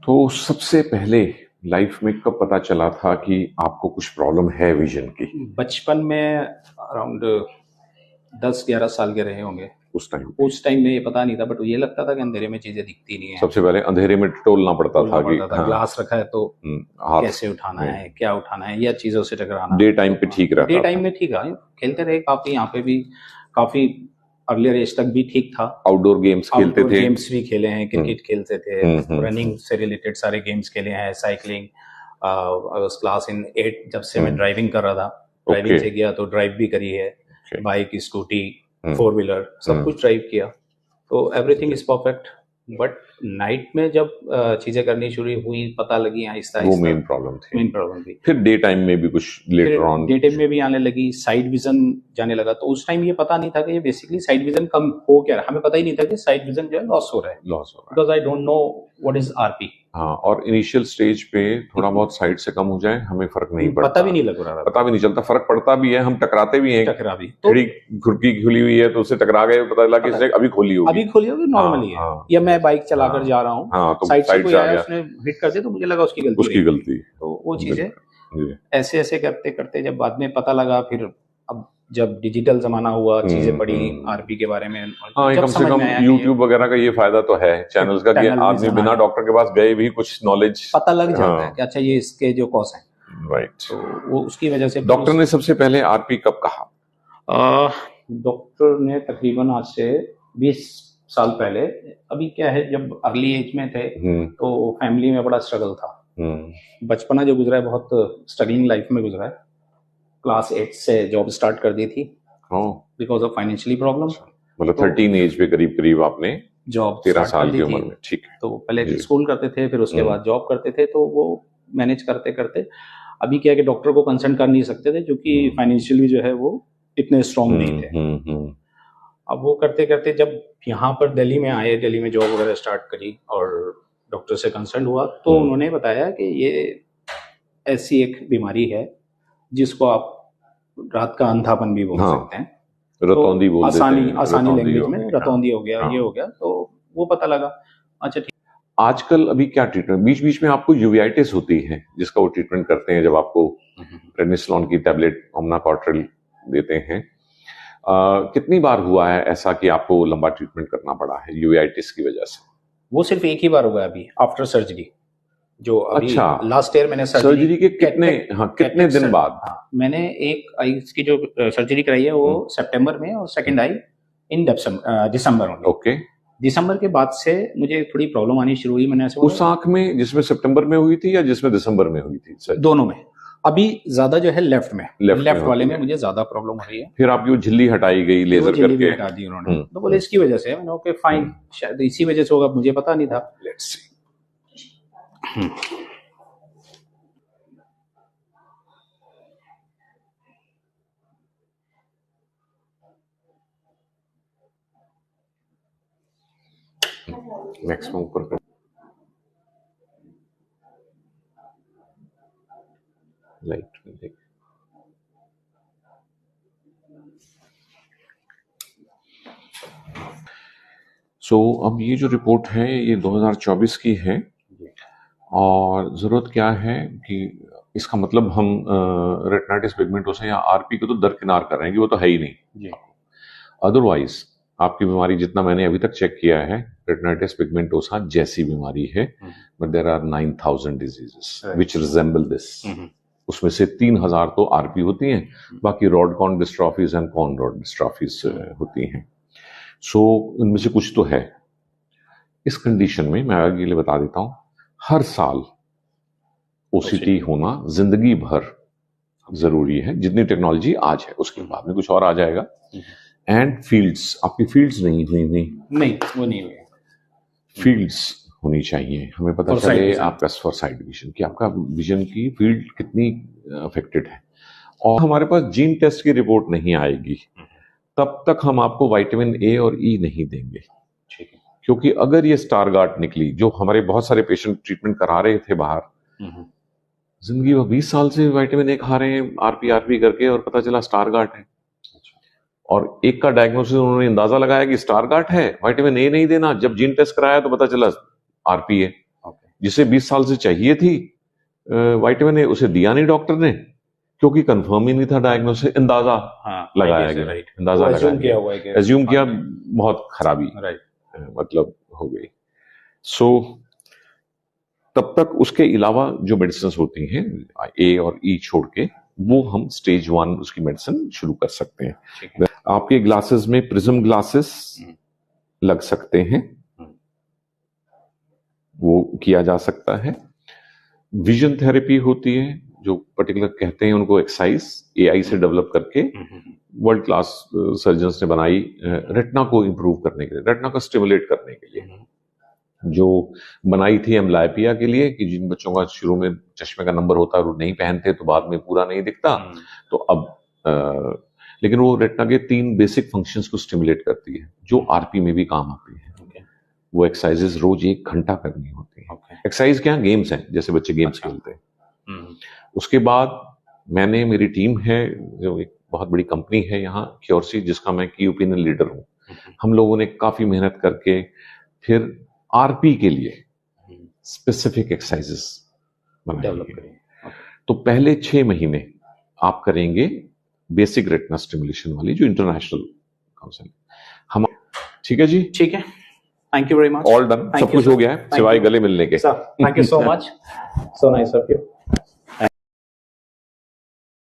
तो सबसे पहले लाइफ में कब पता चला था कि आपको कुछ प्रॉब्लम है विजन की? बचपन में अराउंड 10-11 साल के रहे होंगे। उस टाइम में ये पता नहीं था, बट ये लगता था कि अंधेरे में चीजें दिखती नहीं है। सबसे पहले अंधेरे में टोलना पड़ता था कि हाँ, ग्लास रखा है तो हाथ कैसे उठाना है, क्या उठाना है, या चीजों से टकराना। डे टाइम पे ठीक रहता डे टाइम में ठीक है, खेलते रहे काफी, यहाँ पे भी काफी अर्लियर एज तक भी ठीक था। आउटडोर गेम्स खेलते थे, गेम्स भी खेले हैं, क्रिकेट खेलते थे, रनिंग से रिलेटेड सारे गेम्स खेले हैं, साइकिलिंग। क्लास इन 8 जब से मैं ड्राइविंग कर रहा था, ड्राइविंग से गया तो ड्राइव भी करी है, बाइक, स्कूटी, 4 व्हीलर सब कुछ ड्राइव किया, तो everything is perfect. But night में जब चीजें करनी शुरू हुई, पता लगी आहिस्ता वो मेन प्रॉब्लम थी। फिर डे टाइम में भी कुछ लेटर ऑन डे टाइम में भी आने लगी, साइड विजन जाने लगा। तो उस टाइम ये पता नहीं था कि ये बेसिकली साइड विजन कम हो क्या रहा है, हमें पता ही नहीं था कि साइड विजन जो है लॉस हो रहा है, because I don't know what is RP. हाँ, और इनिशियल स्टेज पे थोड़ा बहुत साइड से कम हो जाए हमें फर्क नहीं पड़ता, पता भी नहीं लग रहा, पता भी नहीं चलता, फर्क पड़ता भी है, हम टकराते भी हैं, खिड़की घुड़की खुली हुई है तो उससे टकरा गए, पता चला कि इसने अभी खोली होगी नॉर्मली है। या मैं बाइक चलाकर जा रहा हूँ, तो साइड से कोई आया, उसने हिट कर दिया तो मुझे लगा उसकी गलती। तो वो चीजें ऐसे ऐसे करते करते जब बाद में पता लगा, फिर अब जब डिजिटल जमाना हुआ, चीजें पड़ी आरपी के बारे में, कम से कम यूट्यूब वगैरह का ये फायदा तो है चैनल्स का कि आदमी बिना डॉक्टर के पास गए भी कुछ नॉलेज पता लग जाता है कि अच्छा ये इसके जो कॉज है, राइट। तो वो उसकी वजह से डॉक्टर ने सबसे पहले आरपी कब कहा? डॉक्टर ने तकरीबन आज से 20 साल पहले। अभी क्या है, जब अर्ली एज में थे तो फैमिली में बड़ा स्ट्रगल था। बचपना जो गुजरा है बहुत स्ट्रगलिंग लाइफ में गुजरा है। क्लास 8 से जॉब स्टार्ट कर दी थी बिकॉज ऑफ फाइनेंशियली प्रॉब्लम। मतलब 13 एज पे करीब करीब आपने जॉब 13 साल की उम्र में, ठीक है। तो पहले स्कूल करते थे, फिर उसके बाद जॉब करते थे, तो वो मैनेज करते करते अभी क्या है कि डॉक्टर को कंसल्ट कर नहीं सकते थे क्योंकि फाइनेंशियली जो है वो इतने स्ट्रॉन्ग नहीं थे। अब वो करते करते जब यहाँ पर दिल्ली में आए, दिल्ली में जॉब वगैरह स्टार्ट करी और डॉक्टर से कंसल्ट हुआ, तो उन्होंने बताया कि ये ऐसी एक बीमारी है जिसको आप रात का अंधापन भी बोल सकते हैं, रतौंधी बोल देते हैं, आसानी लैंग्वेज में रतौंधी हो गया, ये हो गया, तो वो पता लगा। अच्छा ठीक। आजकल अभी क्या ट्रीटमेंट, बीच बीच में आपको यूवेइटिस होती है जिसका वो ट्रीटमेंट करते हैं, जब आपको प्रेनिसोलोन की टैबलेट ओमनाकॉर्ट्रिल देते हैं। कितनी बार हुआ है ऐसा कि आपको लंबा ट्रीटमेंट करना पड़ा है यूवेइटिस की वजह से? वो सिर्फ एक ही बार हुआ है अभी, आफ्टर सर्जरी। जो अभी अच्छा, लास्ट ईयर मैंने सर्जरी के कितने दिन बाद? मैंने एक आई की जो सर्जरी कराई है वो सितंबर में, और सेकंड आई इन दिसंबर में। ओके, दिसंबर के बाद से मुझे थोड़ी प्रॉब्लम आनी शुरू हुई। मैंने ऐसे उस आंख में जिसमें सितंबर में हुई थी या जिसमें दिसंबर में हुई थी? दोनों में। अभी ज्यादा जो है लेफ्ट वाले में मुझे ज्यादा प्रॉब्लम हो रही है। फिर आपकी वो झिल्ली हटाई गई लेजर करके? हटा दी उन्होंने। तो बोले इसकी वजह से। मैंने ओके फाइन, शायद इसी वजह से होगा, मुझे पता नहीं था। Let's see. मैक्सिमम ऊपर कर, लाइट में देख। सो अब ये जो रिपोर्ट है ये 2024 की है, और जरूरत क्या है कि इसका मतलब हम रेटिनाइटिस पिगमेंटोसा या आरपी को तो दरकिनार कर रहे हैं कि वो तो है ही नहीं। अदरवाइज आपकी बीमारी, जितना मैंने अभी तक चेक किया है, रेटिनाइटिस पिगमेंटोसा जैसी बीमारी है, but there are 9000 diseases which resemble this. उसमें से 3000 तो आरपी होती हैं, बाकी rod cone dystrophies and cone rod dystrophies होती हैं। सो इनमें से कुछ तो है। इस कंडीशन में मैं आगे के लिए बता देता हूं, हर साल ओसीटी होना जिंदगी भर जरूरी है। जितनी टेक्नोलॉजी आज है उसके बाद में कुछ और आ जाएगा। एंड फील्ड्स, आपकी फील्ड्स नहीं हुई वो नहीं हुई, फील्ड्स होनी चाहिए। हमें पता चले आपका फॉर साइड विजन कि आपका विजन की फील्ड कितनी अफेक्टेड है। और हमारे पास जीन टेस्ट की रिपोर्ट नहीं आएगी तब तक हम आपको विटामिन ए और ई नहीं देंगे, क्योंकि अगर ये स्टारगार्ड निकली, जो हमारे बहुत सारे पेशेंट ट्रीटमेंट करा रहे थे बाहर, जिंदगी वो 20 साल से विटामिन ए खा रहे हैं आरपी करके, और पता चला स्टारगार्ड है। और एक का डायग्नोसिस उन्होंने अंदाजा लगाया कि स्टारगार्ड है, विटामिन ए नहीं देना। जब जीन टेस्ट कराया तो पता चला आरपी है। जिसे 20 साल से चाहिए थी विटामिन ए, उसे दिया नहीं डॉक्टर ने, क्योंकि कंफर्म ही नहीं था डायग्नोसिस, अंदाजा लगाया गया, अंदाजा लगाया, एज्यूम किया, बहुत खराबी मतलब हो गई। सो तब तक उसके अलावा जो मेडिसिन होती हैं ए और ई छोड़ के, वो हम स्टेज 1 उसकी मेडिसिन शुरू कर सकते हैं। आपके ग्लासेस में प्रिज्म ग्लासेस लग सकते हैं, वो किया जा सकता है। विजन थेरेपी होती है, जो पर्टिकुलर कहते हैं उनको एक्साइज, एआई से डेवलप करके वर्ल्ड क्लास सर्जन्स ने बनाई, रेटिना को इंप्रूव करने के लिए, रेटिना को स्टिमुलेट करने के लिए, जो बनाई थी एम्ब्लायपिया के लिए, कि जिन बच्चों का शुरू में चश्मे का नंबर होता है और वो नहीं पहनते तो बाद में पूरा नहीं दिखता, तो अब लेकिन वो रेटिना के 3 बेसिक फंक्शंस को स्टिमुलेट करती है, जो आरपी में भी काम आती है। वो एक्सरसाइजेस रोज 1 घंटा करनी होती है। एक्सरसाइज क्या, गेम्स हैं, जैसे बच्चे गेम्स खेलते हैं। उसके बाद मैंने, मेरी टीम है, जो एक बहुत बड़ी कंपनी है यहाँ क्योरसी, जिसका मैं की ओपिनियन लीडर हूँ, हम लोगों ने काफी मेहनत करके फिर आरपी के लिए स्पेसिफिक एक्सरसाइजेस डेवलप करें। तो पहले 6 महीने आप करेंगे बेसिक रेटिना स्टिमुलेशन वाली, जो इंटरनेशनल काउंसिल हम, ठीक है जी, ठीक है, thank you very much, all done, सब कुछ हो गया है सिवाय गले मिलने के। Sir thank you so much, so nice of you.